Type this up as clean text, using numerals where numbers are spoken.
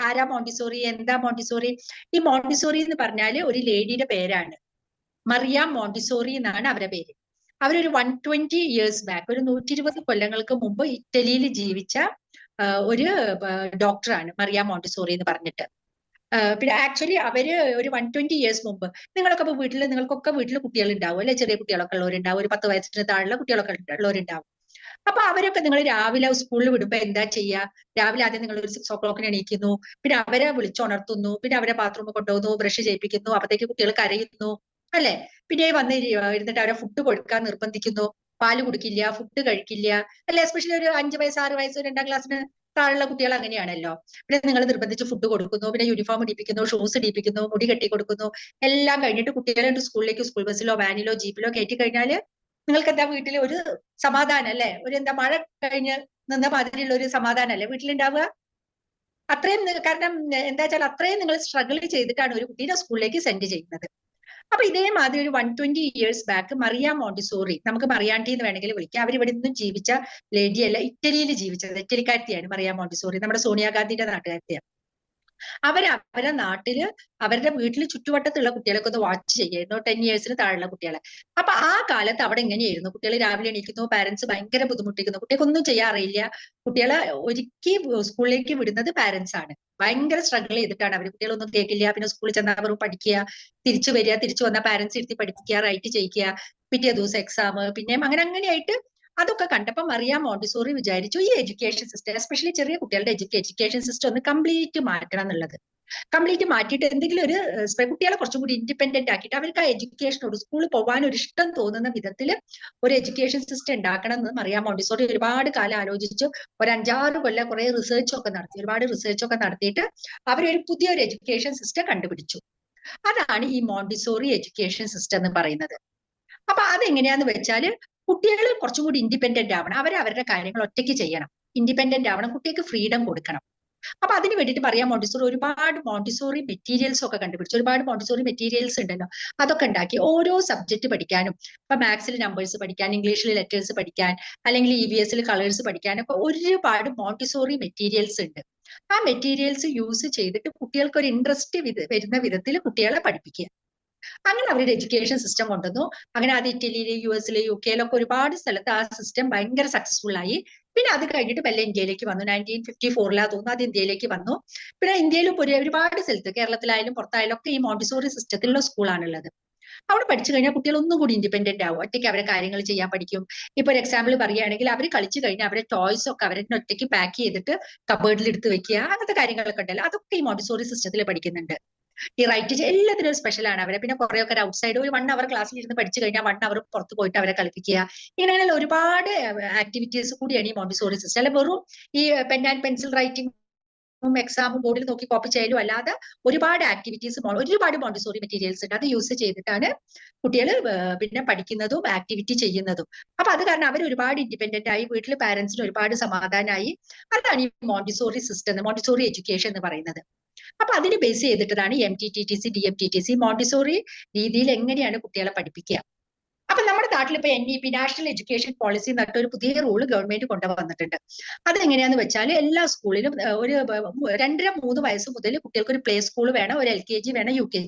ആരാ മോണ്ടിസോറി, എന്താ മോണ്ടിസോറി? ഈ മോണ്ടിസോറി എന്ന് പറഞ്ഞാല് ഒരു ലേഡിയുടെ പേരാണ്. മറിയ മോണ്ടിസോറി എന്നാണ് അവരുടെ പേര്. അവരൊരു 120 ഇയേഴ്സ് ബാക്ക്, ഒരു 120 കൊല്ലങ്ങൾക്ക് മുമ്പ് ഇറ്റലിയിൽ ജീവിച്ച ഒരു ഡോക്ടറാണ് മറിയ മോണ്ടിസോറി എന്ന് പറഞ്ഞിട്ട്. പിന്നെ ആക്ച്വലി അവര് ഒരു 120 ഇയേഴ്സ് മുമ്പ്, നിങ്ങൾക്കൊക്കെ വീട്ടിൽ കുട്ടികൾ ഉണ്ടാവും അല്ലെ, ചെറിയ കുട്ടികളൊക്കെ ഉള്ളവരുണ്ടാവും, ഒരു 10 വയസ്സിന് താഴെയുള്ള കുട്ടികളൊക്കെ ഉള്ളവരുണ്ടാവും. അപ്പൊ അവരൊക്കെ നിങ്ങൾ രാവിലെ സ്കൂളിൽ വിടുമ്പോ എന്താ ചെയ്യുക? രാവിലെ ആദ്യം നിങ്ങൾ ഒരു 6 o'clock എണീക്കുന്നു, പിന്നെ അവരെ വിളിച്ചുണർത്തുന്നു, പിന്നെ അവരെ ബാത്റൂമിൽ കൊണ്ടുപോകുന്നു, ബ്രഷ് ചെയ്യിപ്പിക്കുന്നു, അപ്പത്തേക്ക് കുട്ടികൾ കരയുന്നു അല്ലെ. പിന്നെ വന്ന് ഇരുന്നിട്ട് അവരെ ഫുഡ് കൊടുക്കാൻ നിർബന്ധിക്കുന്നു, പാല് കുടിക്കില്ല, ഫുഡ് കഴിക്കില്ല അല്ലെ. എസ്പെഷ്യലി ഒരു 5 വയസ്സ് 6 വയസ്സ് 2ാം ക്ലാസ്സിന് താഴെയുള്ള കുട്ടികൾ അങ്ങനെയാണല്ലോ. പിന്നെ നിങ്ങൾ നിർബന്ധിച്ച് ഫുഡ് കൊടുക്കുന്നു, പിന്നെ യൂണിഫോം ഇടിപ്പിക്കുന്നു, ഷൂസ് ഇടിപ്പിക്കുന്നു, മുടി കെട്ടി കൊടുക്കുന്നു. എല്ലാം കഴിഞ്ഞിട്ട് കുട്ടികളെ സ്കൂളിലേക്ക് സ്കൂൾ ബസ്സിലോ വാനിലോ ജീപ്പിലോ കയറ്റി കഴിഞ്ഞാല് നിങ്ങൾക്ക് എന്താ വീട്ടിൽ ഒരു സമാധാനം അല്ലെ, ഒരു എന്താ മഴ കഴിഞ്ഞ് നിന്ന മാതിരിയുള്ള ഒരു സമാധാനം അല്ലെ വീട്ടിലുണ്ടാവുക? അത്രയും, കാരണം എന്താ വെച്ചാൽ അത്രയും നിങ്ങൾ സ്ട്രഗിൾ ചെയ്തിട്ടാണ് ഒരു കുട്ടീനെ സ്കൂളിലേക്ക് സെൻഡ് ചെയ്യുന്നത്. അപ്പൊ ഇതേമാതിരി ഒരു 120 ഇയേഴ്സ് ബാക്ക് മറിയ മോണ്ടിസോറി, നമുക്ക് മറിയാണ്ടി എന്ന് വേണമെങ്കിൽ വിളിക്കാം, അവരിവിടെ നിന്നും ജീവിച്ച ലേഡിയല്ല, ഇറ്റലിയിൽ ജീവിച്ചത്, ഇറ്റലിക്കാരത്തിയാണ് മറിയ മോണ്ടിസോറി, നമ്മുടെ സോണിയാഗാന്ധിയുടെ നാട്ടുകാരത്തിയാണ്. അവരെ നാട്ടില് അവരുടെ വീട്ടിൽ ചുറ്റുവട്ടത്തുള്ള കുട്ടികളൊക്കെ ഒന്ന് വാച്ച് ചെയ്യായിരുന്നു, 10 ഇയേഴ്സിന് താഴെയുള്ള കുട്ടികളെ. അപ്പൊ ആ കാലത്ത് അവിടെ എങ്ങനെയായിരുന്നു? കുട്ടികൾ രാവിലെ എണീക്കുന്നു, പാരന്റ്സ് ഭയങ്കര ബുദ്ധിമുട്ടിക്കുന്നു, കുട്ടികൾക്ക് ഒന്നും ചെയ്യാൻ അറിയില്ല. കുട്ടികളെ ഒരുക്കി സ്കൂളിലേക്ക് വിടുന്നത് പാരന്റ്സ് ആണ്. ഭയങ്കര സ്ട്രഗിൾ ചെയ്തിട്ടാണ് അവർ, കുട്ടികളൊന്നും കേൾക്കില്ല. പിന്നെ സ്കൂളിൽ ചെന്നാൽ അവർ പഠിക്കുക, തിരിച്ചു വരിക, തിരിച്ചു വന്ന പാരന്റ്സ് ഇരുത്തി പഠിപ്പിക്കുക, റൈറ്റ് ചെയ്യിക്കുക, പിറ്റേ ദിവസം എക്സാം, പിന്നെയും അങ്ങനെയായിട്ട് അതൊക്കെ കണ്ടപ്പോൾ മറിയ മോണ്ടിസോറി വിചാരിച്ചു ഈ എഡ്യൂക്കേഷൻ സിസ്റ്റം, എസ്പെഷ്യലി ചെറിയ കുട്ടികളുടെ എഡ്യൂക്കേഷൻ സിസ്റ്റം ഒന്ന് കംപ്ലീറ്റ് മാറ്റണം എന്നുള്ളത്. കംപ്ലീറ്റ് മാറ്റിയിട്ട് എന്തെങ്കിലും ഒരു കുട്ടികളെ കുറച്ചും കൂടി ഇൻഡിപെൻഡന്റ് ആക്കിയിട്ട് അവർക്ക് ആ എഡ്യൂക്കേഷനോട് സ്കൂളിൽ പോകാൻ ഒരു ഇഷ്ടം തോന്നുന്ന വിധത്തിൽ ഒരു എഡ്യൂക്കേഷൻ സിസ്റ്റം ഉണ്ടാക്കണം എന്ന് മറിയ മോണ്ടിസോറി ഒരുപാട് കാലം ആലോചിച്ചു. ഒരു 5-6 കൊല്ലം കുറെ റിസർച്ച് ഒക്കെ നടത്തി, ഒരുപാട് റിസർച്ച് ഒക്കെ നടത്തിയിട്ട് അവരൊരു പുതിയൊരു എഡ്യൂക്കേഷൻ സിസ്റ്റം കണ്ടുപിടിച്ചു. അതാണ് ഈ മോണ്ടിസോറി എഡ്യൂക്കേഷൻ സിസ്റ്റം എന്ന് പറയുന്നത്. അപ്പൊ അതെങ്ങനെയാന്ന് വെച്ചാൽ കുട്ടികൾ കുറച്ചും കൂടി ഇൻഡിപെൻഡന്റ് ആവണം, അവരുടെ കാര്യങ്ങൾ ഒറ്റയ്ക്ക് ചെയ്യണം, ഇൻഡിപെൻഡന്റ് ആവണം, കുട്ടികൾക്ക് ഫ്രീഡം കൊടുക്കണം. അപ്പൊ അതിന് വേണ്ടിയിട്ട് മറിയ മോണ്ടിസോറി ഒരുപാട് മോണ്ടിസോറി മെറ്റീരിയൽസ് ഒക്കെ കണ്ടുപിടിച്ചു. ഒരുപാട് മോണ്ടിസോറി മെറ്റീരിയൽസ് ഉണ്ടല്ലോ, അതൊക്കെ ഉണ്ടാക്കി ഓരോ സബ്ജക്ട് പഠിക്കാനും, ഇപ്പൊ മാത്സിൽ നമ്പേഴ്സ് പഠിക്കാൻ, ഇംഗ്ലീഷിൽ ലെറ്റേഴ്സ് പഠിക്കാൻ, അല്ലെങ്കിൽ EVS കളേഴ്സ് പഠിക്കാനൊക്കെ ഒരുപാട് മോണ്ടിസോറി മെറ്റീരിയൽസ് ഉണ്ട്. ആ മെറ്റീരിയൽസ് യൂസ് ചെയ്തിട്ട് കുട്ടികൾക്ക് ഒരു ഇൻട്രസ്റ്റ് വരുന്ന വിധത്തിൽ കുട്ടികളെ പഠിപ്പിക്കുക. അങ്ങനെ അവരുടെ എഡ്യൂക്കേഷൻ സിസ്റ്റം കൊണ്ടുവന്നു. അങ്ങനെ അത് ഇറ്റലിയില്, US UK ഒരുപാട് സ്ഥലത്ത് ആ സിസ്റ്റം ഭയങ്കര സക്സസ്ഫുൾ ആയി. പിന്നെ അത് കഴിഞ്ഞിട്ട് മെല്ലെ ഇന്ത്യയിലേക്ക് വന്നു. 1954 തോന്നുന്നു അത് ഇന്ത്യയിലേക്ക് വന്നു. പിന്നെ ഇന്ത്യയിലും ഒരുപാട് സ്ഥലത്ത്, കേരളത്തിലായാലും പുറത്തായാലും ഒക്കെ ഈ മോണ്ടിസോറി സിസ്റ്റത്തിലുള്ള സ്കൂളാണുള്ളത്. അവിടെ പഠിച്ചു കഴിഞ്ഞാൽ കുട്ടികൾ ഒന്നും കൂടി ഇൻഡിപെൻഡന്റ് ആവും, ഒറ്റയ്ക്ക് അവരെ കാര്യങ്ങൾ ചെയ്യാൻ പഠിക്കും. ഇപ്പൊ ഒരു എക്സാമ്പിൾ പറയുകയാണെങ്കിൽ അവർ കളിച്ചു കഴിഞ്ഞാൽ അവരെ ടോയ്സ് ഒക്കെ അവരെ ഒറ്റയ്ക്ക് പാക്ക് ചെയ്തിട്ട് കബേർഡിൽ എടുത്ത് വെക്കുക, അങ്ങനത്തെ കാര്യങ്ങളൊക്കെ ഉണ്ടല്ലോ, അതൊക്കെ ഈ മോണ്ടിസോറി സിസ്റ്റത്തിൽ പഠിക്കുന്നുണ്ട്. ഈ റൈറ്റ് എല്ലാത്തിനും ഒരു സ്പെഷ്യലാണ് അവരെ. പിന്നെ കുറെയൊക്കെ ഔട്ട് സൈഡ് ഒരു 1 hour ക്ലാസ്സിൽ ഇരുന്ന് പഠിച്ചു കഴിഞ്ഞാൽ 1 hour പുറത്ത് പോയിട്ട് അവരെ കളിപ്പിക്കുക. ഇങ്ങനെയുള്ള ഒരുപാട് ആക്ടിവിറ്റീസ് കൂടിയാണ് ഈ മോണ്ടിസോറി സിസ്റ്റം. അല്ലെ വെറും ഈ pen and pencil writing exam ബോർഡിൽ നോക്കി കോപ്പി ചെയ്യലും അല്ലാതെ ഒരുപാട് ആക്ടിവിറ്റീസ്, ഒരുപാട് മോണ്ടിസോറി മെറ്റീരിയൽസ് ഉണ്ട്. അത് യൂസ് ചെയ്തിട്ടാണ് കുട്ടികൾ പിന്നെ പഠിക്കുന്നതും ആക്ടിവിറ്റി ചെയ്യുന്നതും. അപ്പൊ അത് കാരണം അവർ ഒരുപാട് ഇൻഡിപെൻഡന്റ് ആയി, വീട്ടിൽ പാരന്റ്സിന് ഒരുപാട് സമാധാനമായി. അതാണ് ഈ മോണ്ടിസോറി സിസ്റ്റം, മോണ്ടിസോറി എഡ്യൂക്കേഷൻ എന്ന് പറയുന്നത്. അപ്പൊ അതിന് ബേസ് ചെയ്തിട്ടതാണ് MTTTC DMTTC മോണ്ടിസോറി രീതിയിൽ എങ്ങനെയാണ് കുട്ടികളെ പഠിപ്പിക്കുക. അപ്പൊ നമ്മുടെ നാട്ടിൽ ഇപ്പൊ NEP നാഷണൽ എഡ്യൂക്കേഷൻ പോളിസി എന്നിട്ട് ഒരു പുതിയ റൂള് ഗവൺമെന്റ് കൊണ്ടുവന്നിട്ടുണ്ട്. അതെങ്ങനെയാന്ന് വെച്ചാൽ എല്ലാ സ്കൂളിലും ഒരു 2-3 വയസ്സ് മുതൽ കുട്ടികൾക്ക് ഒരു പ്ലേ സ്കൂൾ വേണം, ഒരു LKG വേണം, UKG